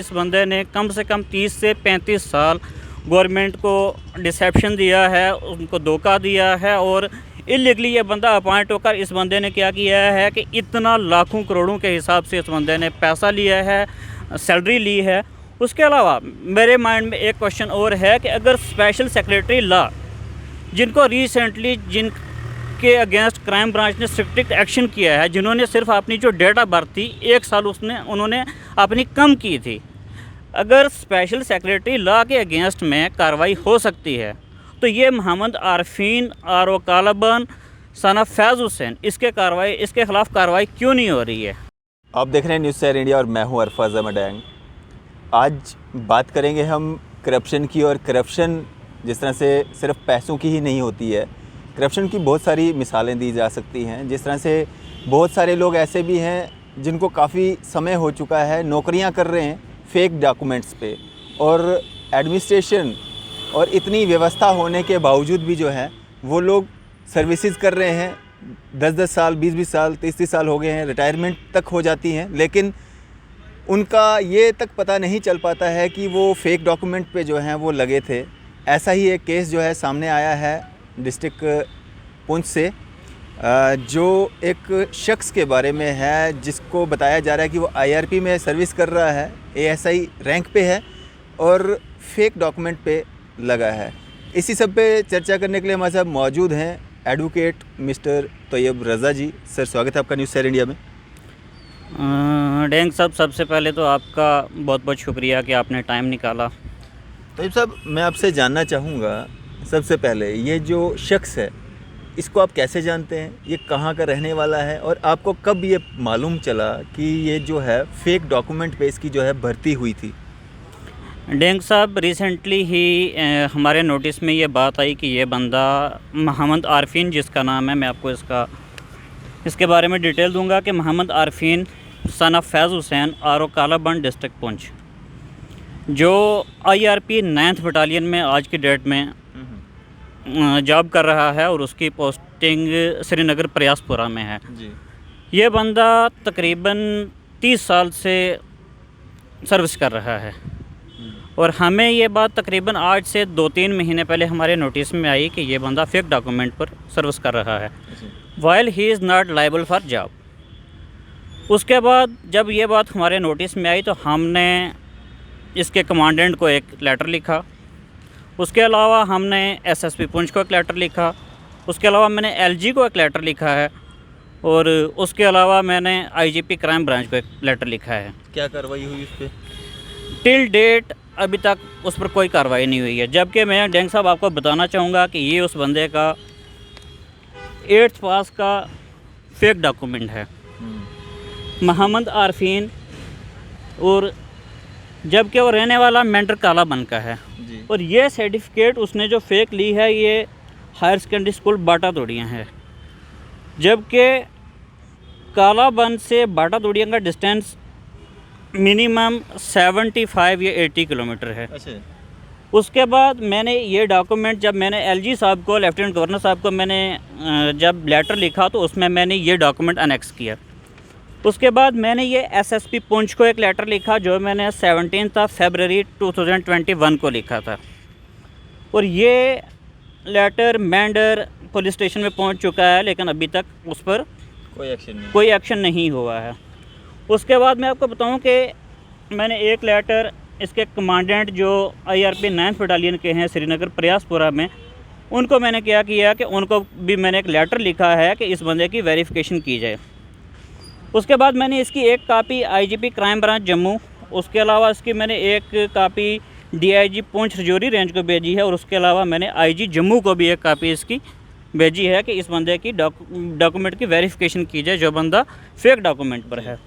इस बंदे ने कम से कम 30 से 35 साल गवर्नमेंट को डिसेप्शन दिया है, उनको धोखा दिया है और इलीगली ये बंदा अपॉइंट होकर इस बंदे ने क्या किया है कि इतना लाखों करोड़ों के हिसाब से इस बंदे ने पैसा लिया है, सैलरी ली है। उसके अलावा मेरे माइंड में एक क्वेश्चन और है कि अगर स्पेशल सेक्रेटरी लॉ जिनको रिसेंटली जिनके अगेंस्ट क्राइम ब्रांच ने स्ट्रिक्ट एक्शन किया है, जिन्होंने सिर्फ अपनी जो डेट ऑफ बर्थ थी 1 साल उन्होंने अपनी कम की थी, अगर स्पेशल सेक्रेटरी लॉ के अगेंस्ट में कार्रवाई हो सकती है तो ये Mohammad Arfeen R Kalaban son of Faiz Hussain इसके ख़िलाफ़ कार्रवाई क्यों नहीं हो रही है। आप देख रहे हैं न्यूज़ शहर इंडिया और मैं हूं अरफाज अहमद डैंग। आज बात करेंगे हम करप्शन की, और करप्शन जिस तरह से सिर्फ पैसों की ही नहीं होती है, करप्शन की बहुत सारी मिसालें दी जा सकती हैं। जिस तरह से बहुत सारे लोग ऐसे भी हैं जिनको काफ़ी समय हो चुका है, नौकरियां कर रहे हैं फेक डॉक्यूमेंट्स पे, और एडमिनिस्ट्रेशन और इतनी व्यवस्था होने के बावजूद भी जो है वो लोग सर्विसेज कर रहे हैं। 10-10 साल, 20-20 साल, 30-30 साल हो गए हैं, रिटायरमेंट तक हो जाती हैं, लेकिन उनका ये तक पता नहीं चल पाता है कि वो फेक डॉक्यूमेंट पे जो हैं वो लगे थे। ऐसा ही एक केस जो है सामने आया है डिस्ट्रिक्ट पुंछ से, जो एक शख्स के बारे में है जिसको बताया जा रहा है कि वो IRP में सर्विस कर रहा है, ASI रैंक पे है और फेक डॉक्यूमेंट पे लगा है। इसी सब पे चर्चा करने के लिए हमारे साथ मौजूद हैं एडवोकेट मिस्टर तैयब रज़ा जी। सर, स्वागत है आपका न्यूज़ शहर इंडिया में। डैंग साहब, सबसे पहले तो आपका बहुत बहुत शुक्रिया कि आपने टाइम निकाला। तैयब साहब, मैं आपसे जानना चाहूँगा सबसे पहले, ये जो शख्स है इसको आप कैसे जानते हैं, ये कहाँ का रहने वाला है, और आपको कब ये मालूम चला कि ये जो है फेक डॉक्यूमेंट पे इसकी जो है भर्ती हुई थी? डेंग साहब, रिसेंटली ही हमारे नोटिस में ये बात आई कि ये बंदा मोहम्मद आरफीन जिसका नाम है, मैं आपको इसके बारे में डिटेल दूंगा कि Mohammad Arfeen son of Faiz Hussain R Kalaban district Poonch, जो IRP 9th बटालियन में आज की डेट में जॉब कर रहा है और उसकी पोस्टिंग श्रीनगर प्रयासपुरा में है जी। ये बंदा तकरीबन 30 साल से सर्विस कर रहा है और हमें ये बात तकरीबन आज से 2-3 महीने पहले हमारे नोटिस में आई कि ये बंदा फेक डॉक्यूमेंट पर सर्विस कर रहा है, while he is not liable for job. उसके बाद जब ये बात हमारे नोटिस में आई तो हमने इसके कमांडेंट को एक लेटर लिखा, उसके अलावा हमने SSP पुंछ को एक लेटर लिखा, उसके अलावा मैंने LG को एक लेटर लिखा है और उसके अलावा मैंने IGP क्राइम ब्रांच को एक लेटर लिखा है। क्या कार्रवाई हुई उस पर? टिल डेट अभी तक उस पर कोई कार्रवाई नहीं हुई है, जबकि मैं डेंग साहब आपको बताना चाहूँगा कि ये उस बंदे का 8th पास का फेक डॉक्यूमेंट है, मोहम्मद आरफीन, और जबकि वो रहने वाला मेंढर कालाबन का है जी। और ये सर्टिफिकेट उसने जो फेक ली है ये हायर सेकेंडरी स्कूल बाटा तोड़ियाँ है, जबकि कालाबन से बाटा तोड़ियाँ का डिस्टेंस मिनिमम 75 या 80 किलोमीटर है। अच्छा। उसके बाद मैंने ये डॉक्यूमेंट, जब मैंने LG साहब को, लेफ्टिनेंट गवर्नर साहब को मैंने जब लेटर लिखा तो उसमें मैंने ये डॉक्यूमेंट अनेक्स किया। उसके बाद मैंने ये SSP पुंछ को एक लेटर लिखा जो मैंने 17 फरवरी 2021 को लिखा था, और ये लेटर मेंढर पुलिस स्टेशन में पहुंच चुका है, लेकिन अभी तक उस पर कोई एक्शन नहीं हुआ है। उसके बाद मैं आपको बताऊं कि मैंने एक लेटर इसके कमांडेंट जो IRP 9th बटालियन के हैं श्रीनगर प्रयासपुरा में, उनको मैंने क्या किया कि उनको भी मैंने एक लेटर लिखा है कि इस बंदे की वेरिफिकेशन की जाए। उसके बाद मैंने इसकी एक copy IGP crime branch Jammu, उसके अलावा इसकी मैंने एक copy DIG Poonch Rajouri range को भेजी है, और उसके अलावा मैंने IG जम्मू को भी एक कापी इसकी भेजी है कि इस बंदे की डॉक्यूमेंट की वेरिफिकेशन की जाए जो बंदा फेक डॉक्यूमेंट पर है।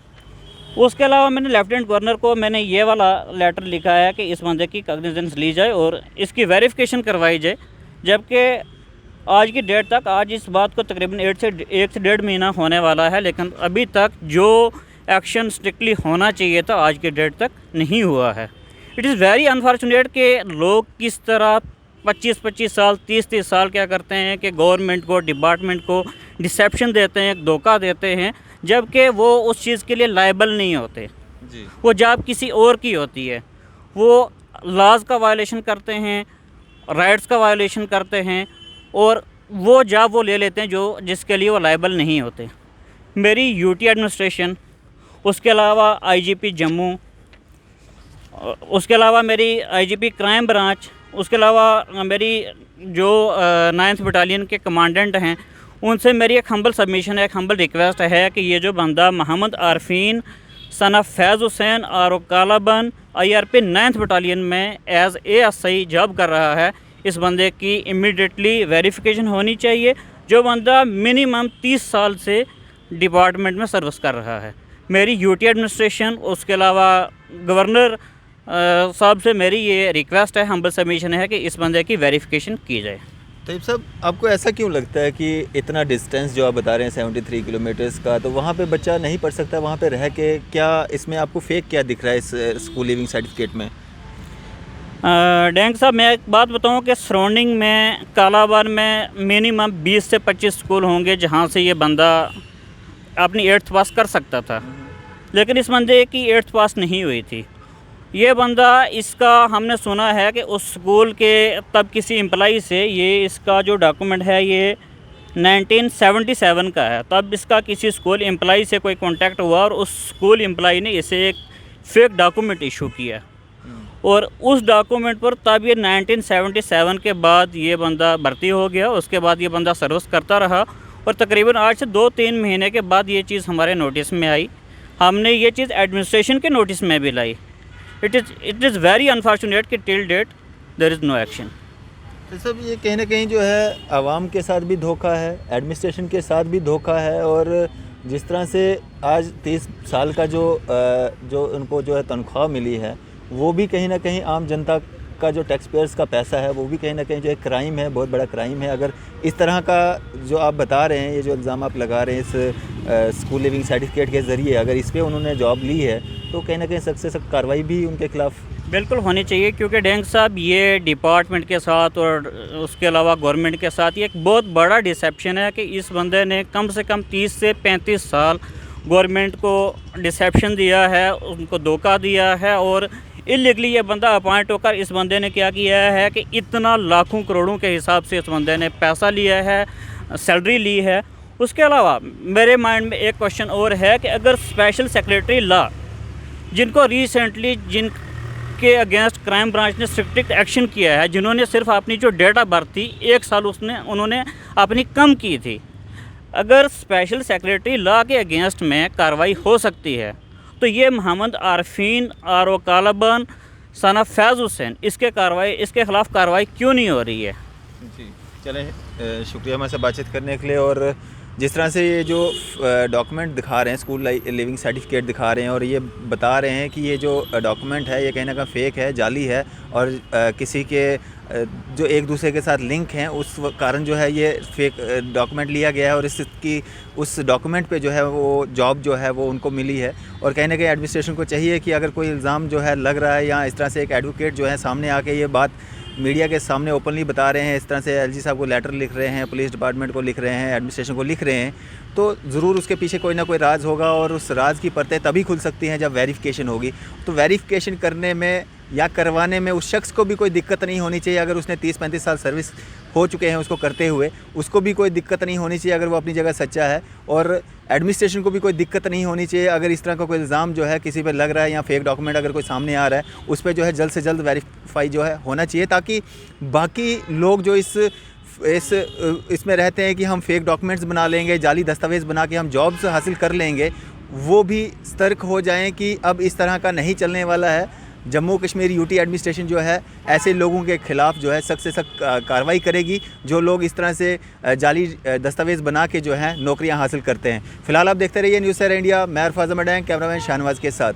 उसके अलावा मैंने लेफ्टिनेंट गवर्नर को मैंने ये वाला लेटर लिखा है कि इस बंदे की कॉग्निजेंस ली जाए और इसकी वेरिफिकेशन करवाई जाए, जबकि आज की डेट तक, आज इस बात को तकरीबन 1 से 1.5 महीना होने वाला है, लेकिन अभी तक जो एक्शन स्ट्रिक्टली होना चाहिए था आज की डेट तक नहीं हुआ है। इट इज़ वेरी अनफॉर्चुनेट कि लोग किस तरह 25-25 साल, 30-30 साल क्या करते हैं कि गवर्नमेंट को, डिपार्टमेंट को डिसेप्शन देते हैं, धोखा देते हैं, जबकि वो उस चीज़ के लिए लायबल नहीं होते। जी। वो जॉब किसी और की होती है। वो लॉज का वायलेशन करते हैं, राइट्स का वायलेशन करते हैं और वो जॉब वो ले लेते हैं जो जिसके लिए वो लायबल नहीं होते। मेरी यूटी एडमिनिस्ट्रेशन, उसके अलावा आईजीपी जम्मू, उसके अलावा मेरी आईजीपी क्राइम ब्रांच, उसके अलावा मेरी जो 9th बटालियन के कमांडेंट हैं, उनसे मेरी एक हम्बल सबमिशन है, एक हम्बल रिक्वेस्ट है कि ये जो बंदा मोहम्मद आरफीन सन ऑफ फैज़ हुसैन और कालाबन IRP 9th बटालियन में एज ASI जॉब कर रहा है, इस बंदे की इमीडिएटली वेरिफिकेशन होनी चाहिए। जो बंदा मिनिमम 30 साल से डिपार्टमेंट में सर्विस कर रहा है। मेरी यूटी एडमिनिस्ट्रेशन, उसके अलावा गवर्नर साहब से मेरी ये रिक्वेस्ट है, हम्बल सबमिशन है कि इस बंदे की वेरिफिकेशन की जाए। तैयब साहब, आपको ऐसा क्यों लगता है कि इतना डिस्टेंस जो आप बता रहे हैं 73 किलोमीटर्स का, तो वहाँ पे बच्चा नहीं पढ़ सकता वहाँ पे रह के? क्या इसमें आपको फेक क्या दिख रहा है इस स्कूल लिविंग सर्टिफिकेट में? डैंग साहब, मैं एक बात बताऊं कि सराउंडिंग में कालाबान में मिनिमम 20 से 25 स्कूल होंगे जहां से ये बंदा अपनी 8th पास कर सकता था, लेकिन इस बंदे की 8th पास नहीं हुई थी। ये बंदा, इसका हमने सुना है कि उस स्कूल के तब किसी एम्प्लॉई से ये इसका जो डॉक्यूमेंट है ये 1977 का है। तब इसका किसी स्कूल एम्प्लॉई से कोई कांटेक्ट हुआ और उस स्कूल एम्प्लॉई ने इसे एक फेक डॉक्यूमेंट इशू किया और उस डॉक्यूमेंट पर तब ये 1977 के बाद ये बंदा भर्ती हो गया। उसके बाद ये बंदा सर्विस करता रहा और तकरीबन आज से 2-3 महीने के बाद ये चीज़ हमारे नोटिस में आई। हमने ये चीज़ एडमिनिस्ट्रेशन के नोटिस में भी लाई। इट इज़ वेरी अनफॉर्चुनेट कि till date there is no action. तो सब ये कहीं ना कहीं जो है आवाम के साथ भी धोखा है, एडमिनिस्ट्रेशन के साथ भी धोखा है, और जिस तरह से आज 30 साल का जो उनको जो है तनख्वाह मिली है, वो भी कहीं ना कहीं आम जनता का जो टैक्स पेयर्स का पैसा है, वो भी कहीं ना कहीं जो एक क्राइम है, बहुत बड़ा क्राइम है। अगर इस तरह का जो आप बता रहे हैं, ये जो इल्ज़ाम आप लगा रहे हैं इस स्कूल लिविंग सर्टिफिकेट के ज़रिए, अगर इस पर उन्होंने जॉब ली है तो कहीं ना कहीं सख्त से सख्त कार्रवाई भी उनके खिलाफ बिल्कुल होनी चाहिए, क्योंकि डेंग साहब ये डिपार्टमेंट के साथ और उसके अलावा गवर्नमेंट के साथ ये एक बहुत बड़ा डिसेप्शन है कि इस बंदे ने कम से कम 30 से 35 साल गवर्नमेंट को डिसेप्शन दिया है, उनको धोखा दिया है और इलीगली ये बंदा अपॉइंट होकर इस बंदे ने क्या किया है कि इतना लाखों करोड़ों के हिसाब से इस बंदे ने पैसा लिया है, सैलरी ली है। उसके अलावा मेरे माइंड में एक क्वेश्चन और है कि अगर स्पेशल सेक्रेटरी लॉ, जिनको रिसेंटली जिनके अगेंस्ट क्राइम ब्रांच ने स्ट्रिक्ट एक्शन किया है, जिन्होंने सिर्फ अपनी जो डेट ऑफ बर्थ थी 1 साल उन्होंने अपनी कम की थी, अगर स्पेशल सेक्रेटरी लॉ के अगेंस्ट में कार्रवाई हो सकती है तो ये मोहम्मद आरफीन और कालाबन सन ऑफ फैज़ हुसैन इसके ख़िलाफ़ कार्रवाई क्यों नहीं हो रही है? जी चलें, शुक्रिया हमारे साथ बातचीत करने के लिए। और जिस तरह से ये जो डॉक्यूमेंट दिखा रहे हैं, स्कूल लिविंग सर्टिफिकेट दिखा रहे हैं और ये बता रहे हैं कि ये जो डॉक्यूमेंट है ये कहीं ना कहीं फ़ेक है, जाली है और किसी के जो एक दूसरे के साथ लिंक हैं उस कारण जो है ये फ़ेक डॉक्यूमेंट लिया गया है और उस डॉक्यूमेंट पे जो है वो जॉब जो है वो उनको मिली है। और कहीं ना कहीं एडमिनिस्ट्रेशन को चाहिए कि अगर कोई इल्ज़ाम जो है लग रहा है या इस तरह से एक एडवोकेट जो है सामने आके ये बात मीडिया के सामने ओपनली बता रहे हैं, इस तरह से LG साहब को लेटर लिख रहे हैं, पुलिस डिपार्टमेंट को लिख रहे हैं, एडमिनिस्ट्रेशन को लिख रहे हैं, तो ज़रूर उसके पीछे कोई ना कोई राज होगा और उस राज की परतें तभी खुल सकती हैं जब वेरिफिकेशन होगी। तो वेरिफिकेशन करने में या करवाने में उस शख्स को भी कोई दिक्कत नहीं होनी चाहिए। अगर उसने 30-35 साल सर्विस हो चुके हैं उसको करते हुए, उसको भी कोई दिक्कत नहीं होनी चाहिए अगर वो अपनी जगह सच्चा है। और एडमिनिस्ट्रेशन को भी कोई दिक्कत नहीं होनी चाहिए अगर इस तरह का कोई इल्ज़ाम जो है किसी पे लग रहा है या फेक डॉक्यूमेंट अगर कोई सामने आ रहा है उस पर जो है जल्द से जल्द वेरीफाई जो है होना चाहिए, ताकि बाकी लोग जो इसमें रहते हैं कि हम फेक डॉक्यूमेंट्स बना लेंगे, जाली दस्तावेज़ बना के हम जॉब्स हासिल कर लेंगे, वो भी सतर्क हो जाएं कि अब इस तरह का नहीं चलने वाला है। जम्मू कश्मीर यूटी एडमिनिस्ट्रेशन जो है ऐसे लोगों के ख़िलाफ़ जो है सख्त से सख्त कार्रवाई करेगी जो लोग इस तरह से जाली दस्तावेज़ बना के जो है नौकरियां हासिल करते हैं। फ़िलहाल आप देखते रहिए न्यूज़ सर इंडिया। मैं अरफाज़ अहमद, कैमरामैन शाहनवाज़ के साथ।